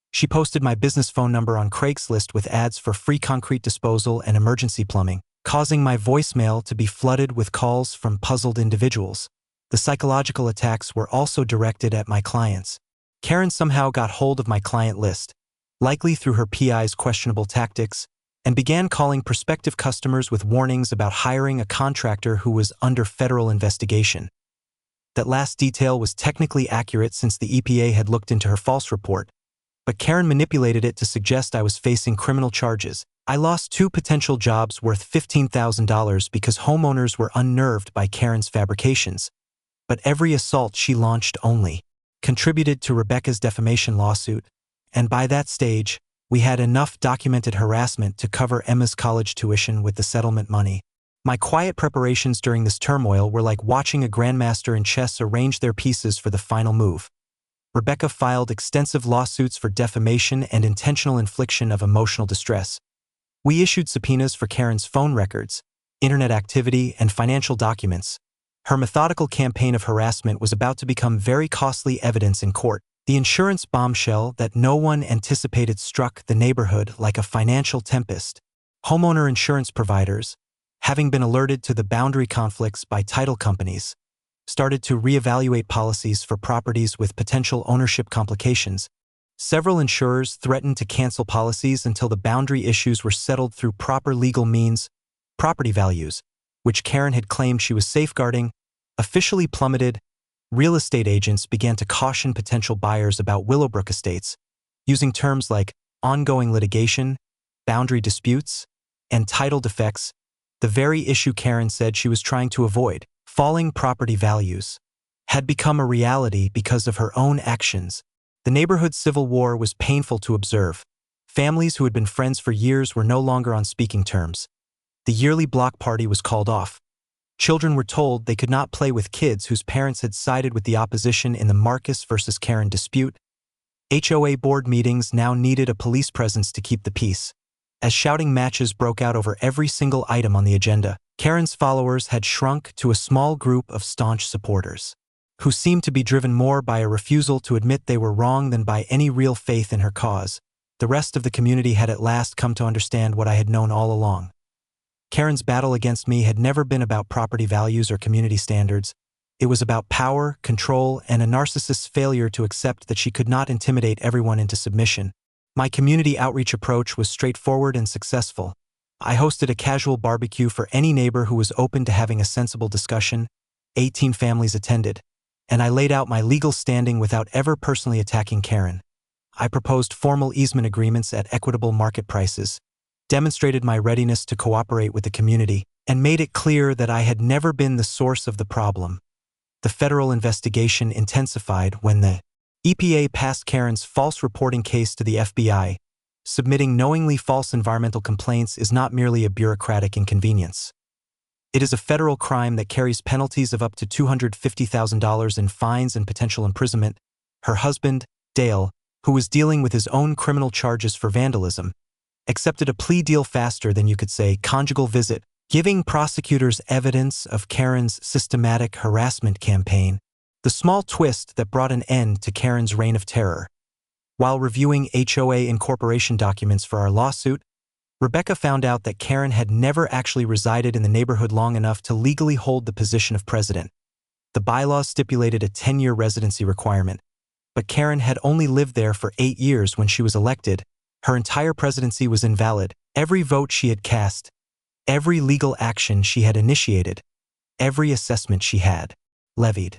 Speaker 1: She posted my business phone number on Craigslist with ads for free concrete disposal and emergency plumbing, causing my voicemail to be flooded with calls from puzzled individuals. The psychological attacks were also directed at my clients. Karen somehow got hold of my client list, likely through her PI's questionable tactics, and began calling prospective customers with warnings about hiring a contractor who was under federal investigation. That last detail was technically accurate since the EPA had looked into her false report, but Karen manipulated it to suggest I was facing criminal charges. I lost 2 potential jobs worth $15,000 because homeowners were unnerved by Karen's fabrications. But every assault she launched only contributed to Rebecca's defamation lawsuit, and by that stage, we had enough documented harassment to cover Emma's college tuition with the settlement money. My quiet preparations during this turmoil were like watching a grandmaster in chess arrange their pieces for the final move. Rebecca filed extensive lawsuits for defamation and intentional infliction of emotional distress. We issued subpoenas for Karen's phone records, internet activity, and financial documents. Her methodical campaign of harassment was about to become very costly evidence in court. The insurance bombshell that no one anticipated struck the neighborhood like a financial tempest. Homeowner insurance providers, having been alerted to the boundary conflicts by title companies, started to reevaluate policies for properties with potential ownership complications. Several insurers threatened to cancel policies until the boundary issues were settled through proper legal means. Property values, which Karen had claimed she was safeguarding, officially plummeted. Real estate agents began to caution potential buyers about Willowbrook estates, using terms like ongoing litigation, boundary disputes, and title defects, the very issue Karen said she was trying to avoid. Falling property values had become a reality because of her own actions. The neighborhood civil war was painful to observe. Families who had been friends for years were no longer on speaking terms. The yearly block party was called off. Children were told they could not play with kids whose parents had sided with the opposition in the Marcus versus Karen dispute. HOA board meetings now needed a police presence to keep the peace. As shouting matches broke out over every single item on the agenda, Karen's followers had shrunk to a small group of staunch supporters, who seemed to be driven more by a refusal to admit they were wrong than by any real faith in her cause. The rest of the community had at last come to understand what I had known all along. Karen's battle against me had never been about property values or community standards. It was about power, control, and a narcissist's failure to accept that she could not intimidate everyone into submission. My community outreach approach was straightforward and successful. I hosted a casual barbecue for any neighbor who was open to having a sensible discussion. 18 families attended, and I laid out my legal standing without ever personally attacking Karen. I proposed formal easement agreements at equitable market prices, demonstrated my readiness to cooperate with the community, and made it clear that I had never been the source of the problem. The federal investigation intensified when the EPA passed Karen's false reporting case to the FBI. Submitting knowingly false environmental complaints is not merely a bureaucratic inconvenience. It is a federal crime that carries penalties of up to $250,000 in fines and potential imprisonment. Her husband, Dale, who was dealing with his own criminal charges for vandalism, accepted a plea deal faster than you could say conjugal visit, giving prosecutors evidence of Karen's systematic harassment campaign, the small twist that brought an end to Karen's reign of terror. While reviewing HOA incorporation documents for our lawsuit, Rebecca found out that Karen had never actually resided in the neighborhood long enough to legally hold the position of president. The bylaws stipulated a 10-year residency requirement, but Karen had only lived there for 8 years when she was elected. Her entire presidency was invalid. Every vote she had cast, every legal action she had initiated, every assessment she had levied,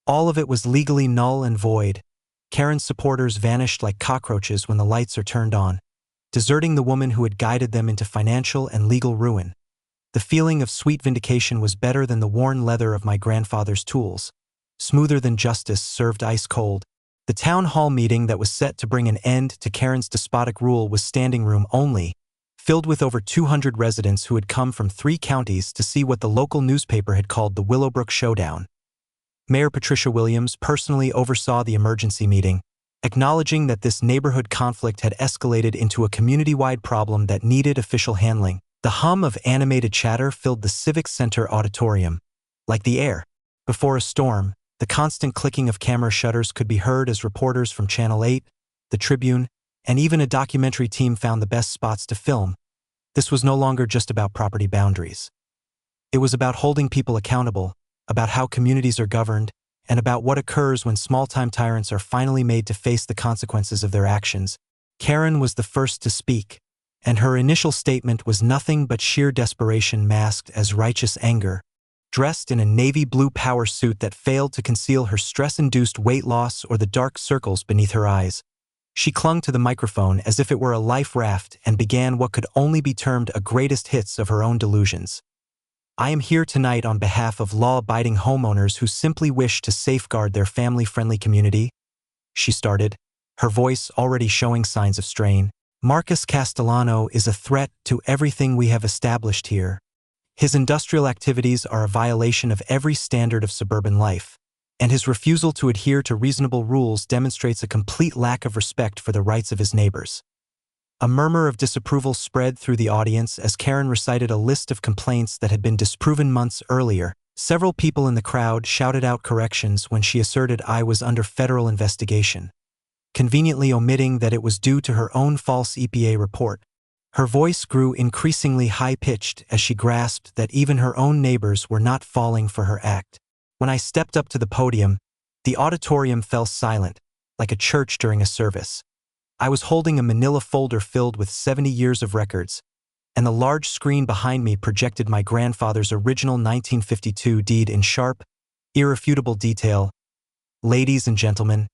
Speaker 1: all of it was legally null and void. Karen's supporters vanished like cockroaches when the lights are turned on, deserting the woman who had guided them into financial and legal ruin. The feeling of sweet vindication was better than the worn leather of my grandfather's tools, smoother than justice served ice cold. The town hall meeting that was set to bring an end to Karen's despotic rule was standing room only, filled with over 200 residents who had come from 3 counties to see what the local newspaper had called the Willowbrook Showdown. Mayor Patricia Williams personally oversaw the emergency meeting, acknowledging that this neighborhood conflict had escalated into a community-wide problem that needed official handling. The hum of animated chatter filled the Civic Center auditorium, like the air before a storm. The constant clicking of camera shutters could be heard as reporters from Channel 8, the Tribune, and even a documentary team found the best spots to film. This was no longer just about property boundaries. It was about holding people accountable, about how communities are governed, and about what occurs when small-time tyrants are finally made to face the consequences of their actions. Karen was the first to speak, and her initial statement was nothing but sheer desperation masked as righteous anger. Dressed in a navy blue power suit that failed to conceal her stress-induced weight loss or the dark circles beneath her eyes, she clung to the microphone as if it were a life raft and began what could only be termed a greatest hits of her own delusions. I am here tonight on behalf of law-abiding homeowners who simply wish to safeguard their family-friendly community, she started, her voice already showing signs of strain. Marcus Castellano is a threat to everything we have established here. His industrial activities are a violation of every standard of suburban life, and his refusal to adhere to reasonable rules demonstrates a complete lack of respect for the rights of his neighbors. A murmur of disapproval spread through the audience as Karen recited a list of complaints that had been disproven months earlier. Several people in the crowd shouted out corrections when she asserted I was under federal investigation, conveniently omitting that it was due to her own false EPA report. Her voice grew increasingly high-pitched as she grasped that even her own neighbors were not falling for her act. When I stepped up to the podium, the auditorium fell silent, like a church during a service. I was holding a manila folder filled with 70 years of records, and the large screen behind me projected my grandfather's original 1952 deed in sharp, irrefutable detail. "Ladies and gentlemen,"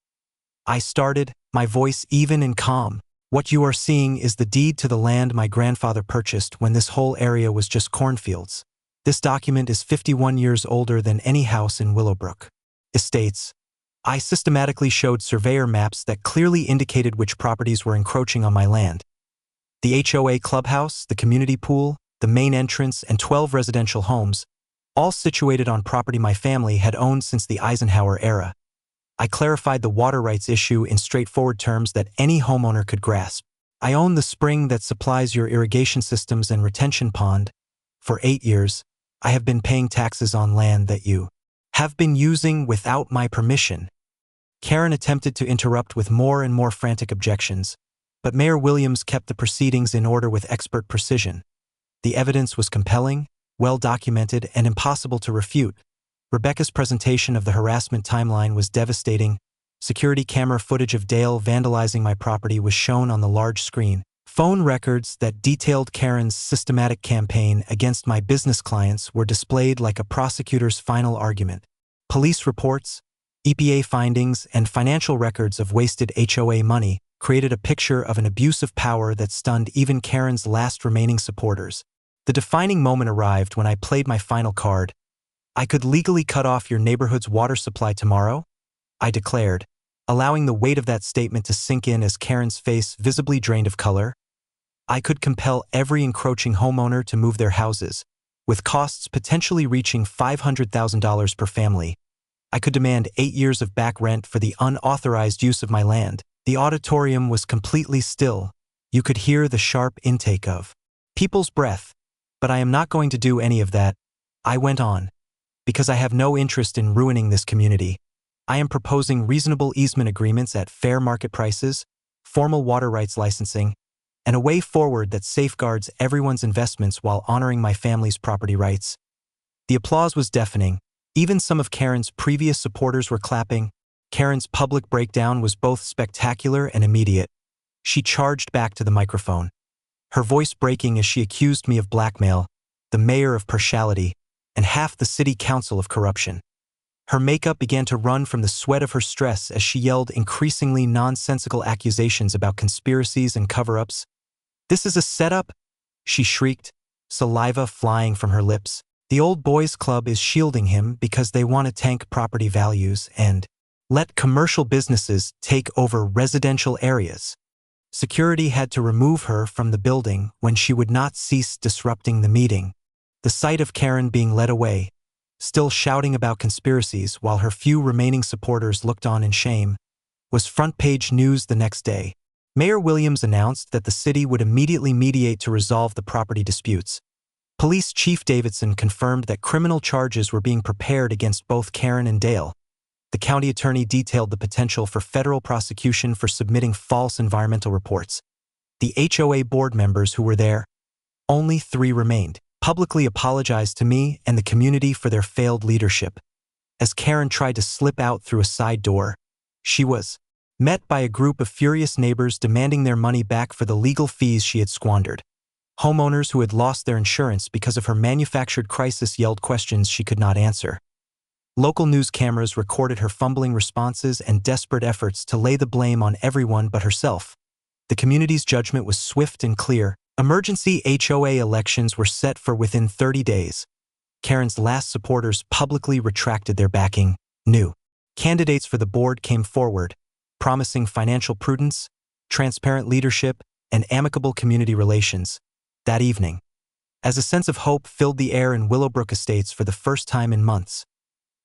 Speaker 1: I started, my voice even and calm, "what you are seeing is the deed to the land my grandfather purchased when this whole area was just cornfields. This document is 51 years older than any house in Willowbrook Estates." I systematically showed surveyor maps that clearly indicated which properties were encroaching on my land. The HOA clubhouse, the community pool, the main entrance, and 12 residential homes, all situated on property my family had owned since the Eisenhower era. I clarified the water rights issue in straightforward terms that any homeowner could grasp. "I own the spring that supplies your irrigation systems and retention pond. For 8 years, I have been paying taxes on land that you have been using without my permission." Karen attempted to interrupt with more and more frantic objections, but Mayor Williams kept the proceedings in order with expert precision. The evidence was compelling, well-documented, and impossible to refute. Rebecca's presentation of the harassment timeline was devastating. Security camera footage of Dale vandalizing my property was shown on the large screen. Phone records that detailed Karen's systematic campaign against my business clients were displayed like a prosecutor's final argument. Police reports, EPA findings, and financial records of wasted HOA money created a picture of an abuse of power that stunned even Karen's last remaining supporters. The defining moment arrived when I played my final card. "I could legally cut off your neighborhood's water supply tomorrow," I declared, allowing the weight of that statement to sink in as Karen's face visibly drained of color. "I could compel every encroaching homeowner to move their houses, with costs potentially reaching $500,000 per family. I could demand 8 years of back rent for the unauthorized use of my land." The auditorium was completely still. You could hear the sharp intake of people's breath. "But I am not going to do any of that," I went on, "because I have no interest in ruining this community. I am proposing reasonable easement agreements at fair market prices, formal water rights licensing, and a way forward that safeguards everyone's investments while honoring my family's property rights." The applause was deafening. Even some of Karen's previous supporters were clapping. Karen's public breakdown was both spectacular and immediate. She charged back to the microphone, her voice breaking as she accused me of blackmail, the mayor of partiality, and half the city council of corruption. Her makeup began to run from the sweat of her stress as she yelled increasingly nonsensical accusations about conspiracies and cover-ups. "This is a setup," she shrieked, saliva flying from her lips. "The old boys club is shielding him because they want to tank property values and let commercial businesses take over residential areas." Security had to remove her from the building when she would not cease disrupting the meeting. The sight of Karen being led away, still shouting about conspiracies while her few remaining supporters looked on in shame, was front-page news the next day. Mayor Williams announced that the city would immediately mediate to resolve the property disputes. Police Chief Davidson confirmed that criminal charges were being prepared against both Karen and Dale. The county attorney detailed the potential for federal prosecution for submitting false environmental reports. The HOA board members who were there, only 3 remained, publicly apologized to me and the community for their failed leadership. As Karen tried to slip out through a side door, she was met by a group of furious neighbors demanding their money back for the legal fees she had squandered. Homeowners who had lost their insurance because of her manufactured crisis yelled questions she could not answer. Local news cameras recorded her fumbling responses and desperate efforts to lay the blame on everyone but herself. The community's judgment was swift and clear. Emergency HOA elections were set for within 30 days. Karen's last supporters publicly retracted their backing. New candidates for the board came forward, promising financial prudence, transparent leadership, and amicable community relations. That evening, as a sense of hope filled the air in Willowbrook Estates for the first time in months,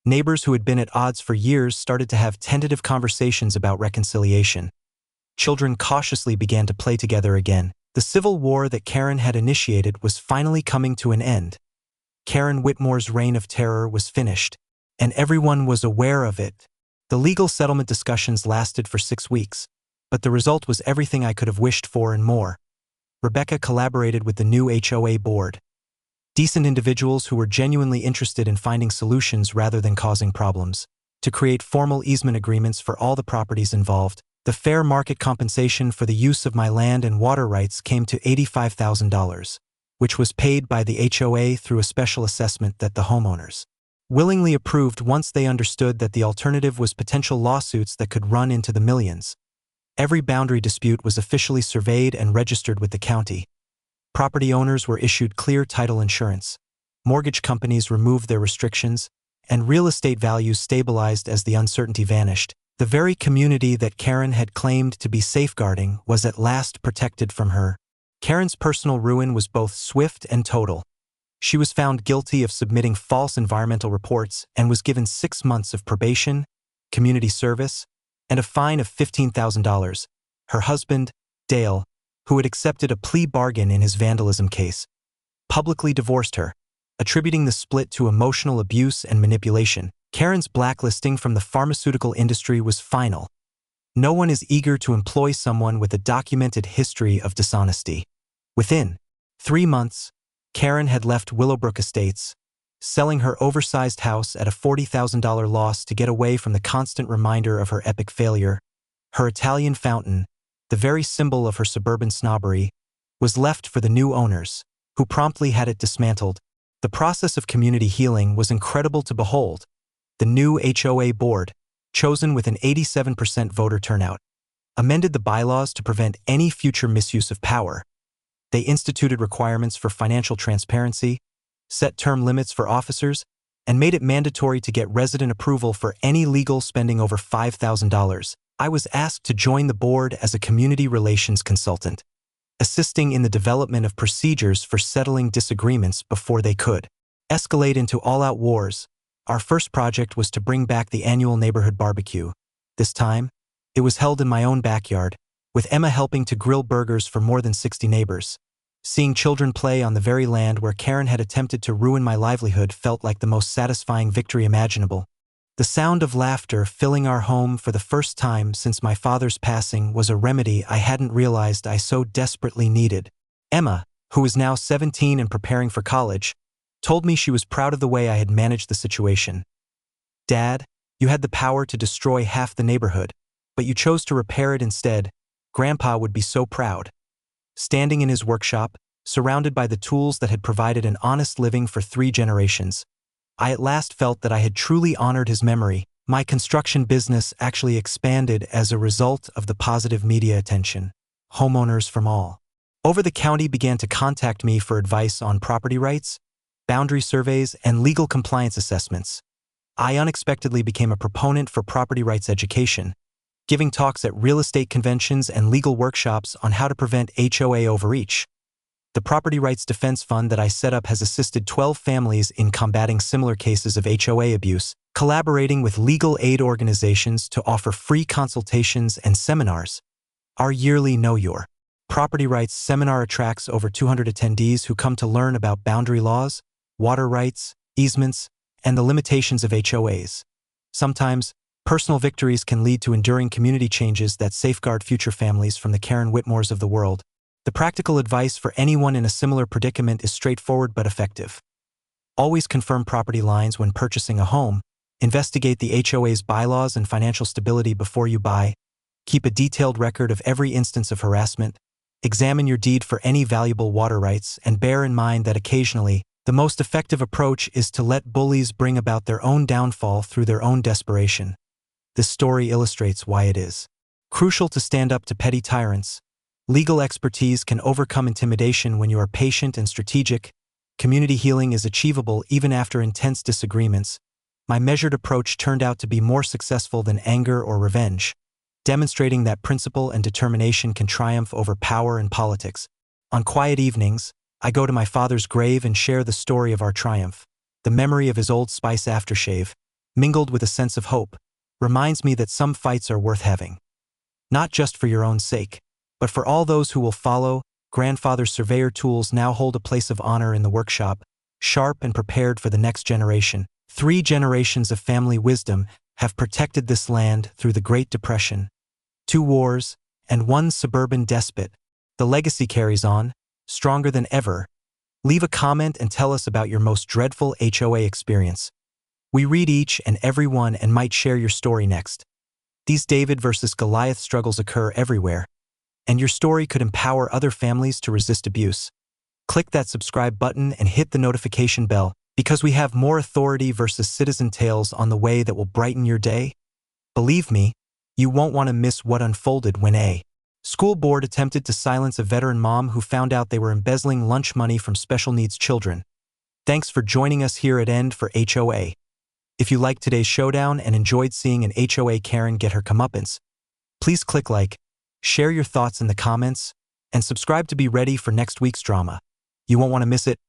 Speaker 1: neighbors who had been at odds for years started to have tentative conversations about reconciliation. Children cautiously began to play together again. The civil war that Karen had initiated was finally coming to an end. Karen Whitmore's reign of terror was finished, and everyone was aware of it. The legal settlement discussions lasted for 6 weeks, but the result was everything I could have wished for and more. Rebecca collaborated with the new HOA board. Decent individuals who were genuinely interested in finding solutions rather than causing problems, to create formal easement agreements for all the properties involved. The fair market compensation for the use of my land and water rights came to $85,000, which was paid by the HOA through a special assessment that the homeowners willingly approved once they understood that the alternative was potential lawsuits that could run into the millions. Every boundary dispute was officially surveyed and registered with the county. Property owners were issued clear title insurance. Mortgage companies removed their restrictions, and real estate values stabilized as the uncertainty vanished. The very community that Karen had claimed to be safeguarding was at last protected from her. Karen's personal ruin was both swift and total. She was found guilty of submitting false environmental reports and was given 6 months of probation, community service, and a fine of $15,000. Her husband, Dale, who had accepted a plea bargain in his vandalism case, publicly divorced her, attributing the split to emotional abuse and manipulation. Karen's blacklisting from the pharmaceutical industry was final. No one is eager to employ someone with a documented history of dishonesty. Within 3 months, Karen had left Willowbrook Estates, selling her oversized house at a $40,000 loss to get away from the constant reminder of her epic failure. Her Italian fountain, the very symbol of her suburban snobbery, was left for the new owners, who promptly had it dismantled. The process of community healing was incredible to behold. The new HOA board, chosen with an 87% voter turnout, amended the bylaws to prevent any future misuse of power. They instituted requirements for financial transparency, set term limits for officers, and made it mandatory to get resident approval for any legal spending over $5,000. I was asked to join the board as a community relations consultant, assisting in the development of procedures for settling disagreements before they could escalate into all-out wars. Our first project was to bring back the annual neighborhood barbecue. This time, it was held in my own backyard, with Emma helping to grill burgers for more than 60 neighbors. Seeing children play on the very land where Karen had attempted to ruin my livelihood felt like the most satisfying victory imaginable. The sound of laughter filling our home for the first time since my father's passing was a remedy I hadn't realized I so desperately needed. Emma, who is now 17 and preparing for college, told me she was proud of the way I had managed the situation. "Dad, you had the power to destroy half the neighborhood, but you chose to repair it instead. Grandpa would be so proud." Standing in his workshop, surrounded by the tools that had provided an honest living for 3 generations, I at last felt that I had truly honored his memory. My construction business actually expanded as a result of the positive media attention. Homeowners from all over the county began to contact me for advice on property rights, boundary surveys, and legal compliance assessments. I unexpectedly became a proponent for property rights education, giving talks at real estate conventions and legal workshops on how to prevent HOA overreach. The Property Rights Defense Fund that I set up has assisted 12 families in combating similar cases of HOA abuse, collaborating with legal aid organizations to offer free consultations and seminars. Our yearly Know Your Property Rights seminar attracts over 200 attendees who come to learn about boundary laws, water rights, easements, and the limitations of HOAs. Sometimes, personal victories can lead to enduring community changes that safeguard future families from the Karen Whitmores of the world. The practical advice for anyone in a similar predicament is straightforward but effective. Always confirm property lines when purchasing a home, investigate the HOA's bylaws and financial stability before you buy, keep a detailed record of every instance of harassment, examine your deed for any valuable water rights, and bear in mind that occasionally, the most effective approach is to let bullies bring about their own downfall through their own desperation. This story illustrates why it is crucial to stand up to petty tyrants. Legal expertise can overcome intimidation when you are patient and strategic. Community healing is achievable even after intense disagreements. My measured approach turned out to be more successful than anger or revenge, demonstrating that principle and determination can triumph over power and politics. On quiet evenings, I go to my father's grave and share the story of our triumph. The memory of his Old Spice aftershave, mingled with a sense of hope, reminds me that some fights are worth having. Not just for your own sake, but for all those who will follow. Grandfather's surveyor tools now hold a place of honor in the workshop, sharp and prepared for the next generation. 3 generations of family wisdom have protected this land through the Great Depression, 2 wars, and 1 suburban despot. The legacy carries on, stronger than ever. Leave a comment and tell us about your most dreadful HOA experience. We read each and every one and might share your story next. These David versus Goliath struggles occur everywhere, and your story could empower other families to resist abuse. Click that subscribe button and hit the notification bell, because we have more authority versus citizen tales on the way that will brighten your day. Believe me, you won't want to miss what unfolded when a school board attempted to silence a veteran mom who found out they were embezzling lunch money from special needs children. Thanks for joining us here at End for HOA. If you liked today's showdown and enjoyed seeing an HOA Karen get her comeuppance, please click like, share your thoughts in the comments, and subscribe to be ready for next week's drama. You won't want to miss it.